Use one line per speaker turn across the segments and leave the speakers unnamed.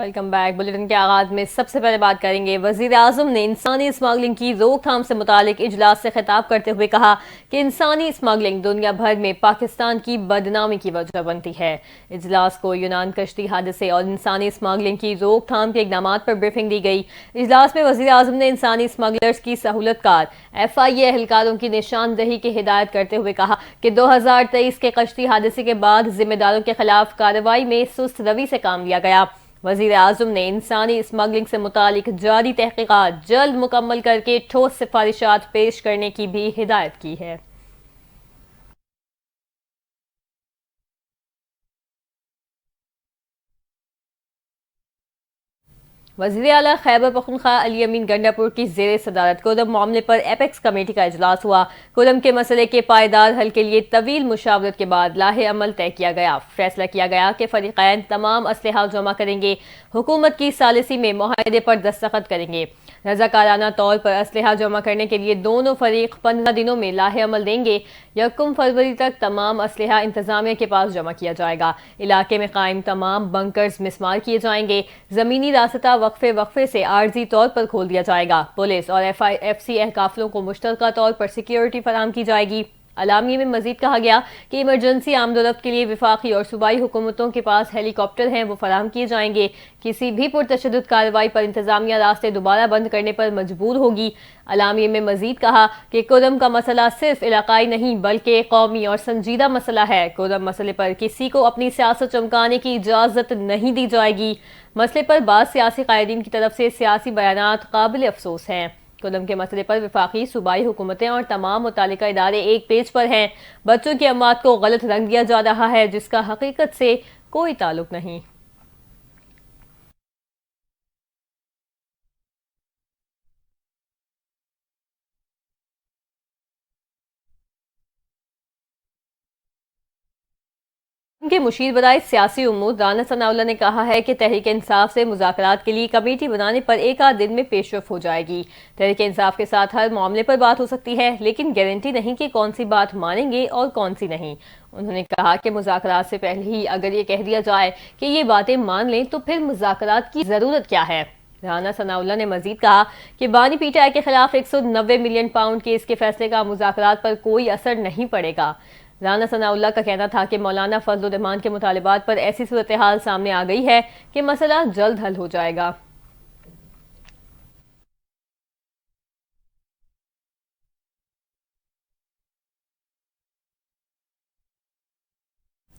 Welcome back. Bulletin کے آغاز میں سب سے پہلے بات کریں گے، وزیر اعظم نے انسانی اسمگلنگ کی روک تھام سے متعلق اجلاس سے خطاب کرتے ہوئے کہا کہ انسانی اسمگلنگ دنیا بھر میں پاکستان کی بدنامی کی وجہ بنتی ہے۔ اجلاس کو یونان کشتی حادثے اور انسانی اسمگلنگ کی روک تھام کے اقدامات پر بریفنگ دی گئی۔ اجلاس میں وزیر اعظم نے انسانی اسمگلرز کی سہولت کار FIA اہلکاروں کی نشاندہی کی ہدایت کرتے ہوئے کہا کہ 2023 کے کشتی حادثے کے بعد ذمہ داروں کے خلاف کارروائی میں سست روی سے کام لیا گیا۔ وزیر اعظم نے انسانی اسمگلنگ سے متعلق جاری تحقیقات جلد مکمل کر کے ٹھوس سفارشات پیش کرنے کی بھی ہدایت کی ہے۔ وزیر اعلیٰ خیبر پختونخوا علی امین گنڈاپور کی زیر صدارت کودم معاملے پر ایپیکس کمیٹی کا اجلاس ہوا۔ کودم کے مسئلے کے پائیدار حل کے لیے طویل مشاورت کے بعد لاہ عمل طے کیا گیا۔ فیصلہ کیا گیا کہ فریقین تمام اسلحہ جمع کریں گے، حکومت کی ثالثی میں معاہدے پر دستخط کریں گے۔ رضاکارانہ طور پر اسلحہ جمع کرنے کے لیے دونوں فریق 15 دنوں میں لاہ عمل دیں گے۔ 1 فروری تک تمام اسلحہ انتظامیہ کے پاس جمع کیا جائے گا۔ علاقے میں قائم تمام بنکرز مسمار کیے جائیں گے۔ زمینی راستہ وقفے سے عارضی طور پر کھول دیا جائے گا۔ پولیس اور FIFC قافلوں کو مشترکہ طور پر سیکیورٹی فراہم کی جائے گی۔ اعلامیے میں مزید کہا گیا کہ ایمرجنسی آمد و رفت کے لیے وفاقی اور صوبائی حکومتوں کے پاس ہیلی کاپٹر ہیں، وہ فراہم کیے جائیں گے۔ کسی بھی پرتشدد کارروائی پر انتظامیہ راستے دوبارہ بند کرنے پر مجبور ہوگی۔ اعلامیے میں مزید کہا کہ کودم کا مسئلہ صرف علاقائی نہیں بلکہ قومی اور سنجیدہ مسئلہ ہے۔ کودم مسئلے پر کسی کو اپنی سیاست چمکانے کی اجازت نہیں دی جائے گی۔ مسئلے پر بعض سیاسی قائدین کی طرف سے سیاسی بیانات قابل افسوس ہیں۔ کودم کے مسئلے پر وفاقی، صوبائی حکومتیں اور تمام متعلقہ ادارے ایک پیج پر ہیں۔ بچوں کی اموات کو غلط رنگ دیا جا رہا ہے جس کا حقیقت سے کوئی تعلق نہیں۔ ان کے مشیر برائے سیاسی امور رانا ثناءاللہ نے کہا ہے کہ تحریک انصاف سے مذاکرات کے لیے کمیٹی بنانے پر ایک آدھ دن میں پیش رفت ہو جائے گی۔ تحریک انصاف کے ساتھ ہر معاملے پر بات ہو سکتی ہے، لیکن گارنٹی نہیں کہ کون سی بات مانیں گے اور کون سی نہیں۔ انہوں نے کہا کہ مذاکرات سے پہلے ہی اگر یہ کہہ دیا جائے کہ یہ باتیں مان لیں تو پھر مذاکرات کی ضرورت کیا ہے۔ رانا ثناءاللہ نے مزید کہا کہ بانی پی ٹی آئی کے خلاف 190 ملین پاؤنڈ کیس کے فیصلے کا مذاکرات پر کوئی اثر نہیں پڑے گا۔ رانا ثناءاللہ کا کہنا تھا کہ مولانا فضل الرحمان کے مطالبات پر ایسی صورتحال سامنے آ گئی ہے کہ مسئلہ جلد حل ہو جائے گا۔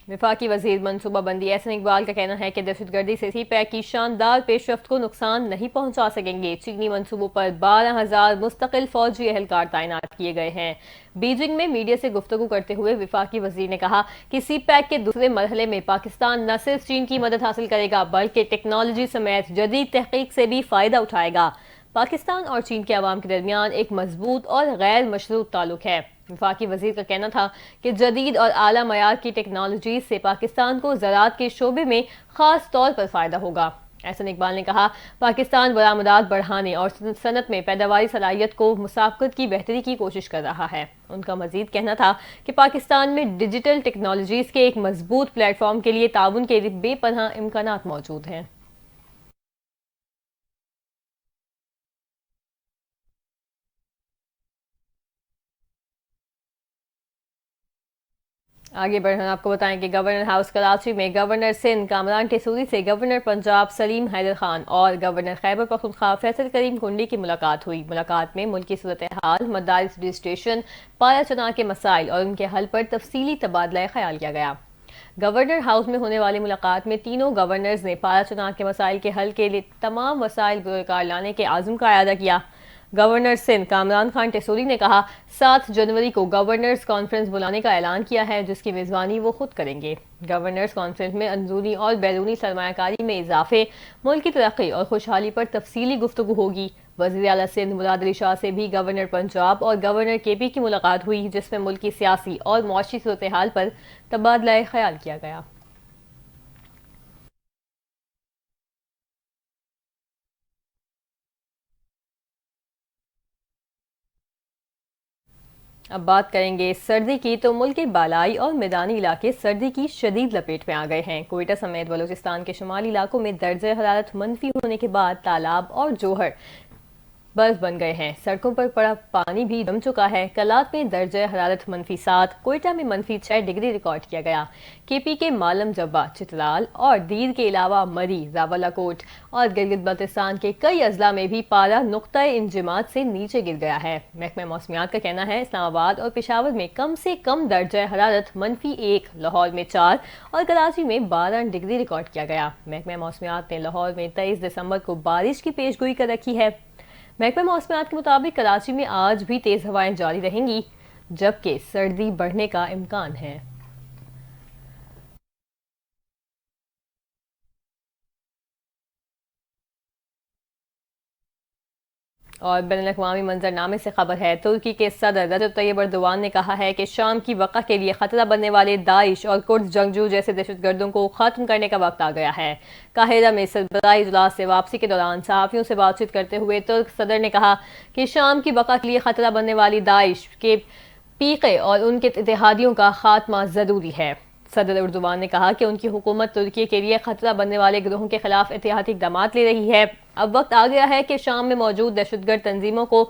وفاقی وزیر منصوبہ بندی احسن اقبال کا کہنا ہے کہ دہشت گردی سے سی پیک کی شاندار پیش رفت کو نقصان نہیں پہنچا سکیں گے۔ چینی منصوبوں پر 12,000 مستقل فوجی اہلکار تعینات کیے گئے ہیں۔ بیجنگ میں میڈیا سے گفتگو کرتے ہوئے وفاقی وزیر نے کہا کہ سی پیک کے دوسرے مرحلے میں پاکستان نہ صرف چین کی مدد حاصل کرے گا بلکہ ٹیکنالوجی سمیت جدید تحقیق سے بھی فائدہ اٹھائے گا۔ پاکستان اور چین کے عوام کے درمیان ایک مضبوط اور غیر مشروط تعلق ہے۔ وفاقی وزیر کا کہنا تھا کہ جدید اور اعلیٰ معیار کی ٹیکنالوجی سے پاکستان کو زراعت کے شعبے میں خاص طور پر فائدہ ہوگا۔ احسن اقبال نے کہا پاکستان برآمدات بڑھانے اور صنعت میں پیداواری صلاحیت کو مسابقت کی بہتری کی کوشش کر رہا ہے۔ ان کا مزید کہنا تھا کہ پاکستان میں ڈیجیٹل ٹیکنالوجیز کے ایک مضبوط پلیٹ فارم کے لیے تعاون کے بے پناہ امکانات موجود ہیں۔ آگے بڑھنا آپ کو بتائیں کہ گورنر ہاؤس کراچی میں گورنر سندھ کامران ٹیسوری سے گورنر پنجاب سلیم حیدر خان اور گورنر خیبر پختونخوا فیصل کریم کنڈی کی ملاقات ہوئی۔ ملاقات میں ملکی صورتحال، مدارس رجسٹریشن، پایا چناع کے مسائل اور ان کے حل پر تفصیلی تبادلہ خیال کیا گیا۔ گورنر ہاؤس میں ہونے والی ملاقات میں تینوں گورنرز نے پایا چناع کے مسائل کے حل کے لیے تمام وسائل بروئے کار لانے کے عزم کا اعادہ کیا۔ گورنر سندھ کامران خان ٹیسوری نے کہا 7 جنوری کو گورنرز کانفرنس بلانے کا اعلان کیا ہے جس کی میزبانی وہ خود کریں گے۔ گورنرز کانفرنس میں اندرونی اور بیرونی سرمایہ کاری میں اضافے، ملک کی ترقی اور خوشحالی پر تفصیلی گفتگو ہوگی۔ وزیر اعلیٰ سندھ مراد علی شاہ سے بھی گورنر پنجاب اور گورنر KP کی ملاقات ہوئی جس میں ملک کی سیاسی اور معاشی صورتحال پر تبادلہ خیال کیا گیا۔ اب بات کریں گے سردی کی، تو ملک کے بالائی اور میدانی علاقے سردی کی شدید لپیٹ میں آ گئے ہیں۔ کوئٹہ سمیت بلوچستان کے شمالی علاقوں میں درجہ حرارت منفی ہونے کے بعد تالاب اور جوہر برف بن گئے ہیں۔ سڑکوں پر پڑا پانی بھی جم چکا ہے۔ کلات میں درجہ حرارت -7، کوئٹہ میں -6 ڈگری ریکارڈ کیا گیا۔ کے پی کے مالم جبہ، چترال اور دیر کے علاوہ مری، راولہ کوٹ اور گلگت بلتستان کے کئی اضلاع میں بھی پارہ نقطۂ انجماد سے نیچے گر گیا ہے۔ محکمہ موسمیات کا کہنا ہے اسلام آباد اور پشاور میں کم سے کم درجہ حرارت -1، لاہور میں 4 اور کراچی میں 12 ڈگری ریکارڈ کیا گیا۔ محکمہ موسمیات نے لاہور میں 23 دسمبر کو بارش کی پیش گوئی کر رکھی ہے۔ محکمہ موسمیات کے مطابق کراچی میں آج بھی تیز ہوائیں جاری رہیں گی، جبکہ سردی بڑھنے کا امکان ہے۔ اور بین الاقوامی منظرنامے سے خبر ہے، ترکی کے صدر رجب طیب ایردوان نے کہا ہے کہ شام کی بقا کے لیے خطرہ بننے والے داعش اور کرد جنگجو جیسے دہشت گردوں کو ختم کرنے کا وقت آ گیا ہے۔ قاہرہ میں سربراہی اجلاس سے واپسی کے دوران صحافیوں سے بات چیت کرتے ہوئے ترک صدر نے کہا کہ شام کی بقا کے لیے خطرہ بننے والی داعش کے پیقے اور ان کے اتحادیوں کا خاتمہ ضروری ہے۔ صدر ایردوان نے کہا کہ ان کی حکومت ترکی کے لیے خطرہ بننے والے گروہوں کے خلاف احتیاطی اقدامات لے رہی ہے۔ اب وقت آ گیا ہے کہ شام میں موجود دہشت گرد تنظیموں کو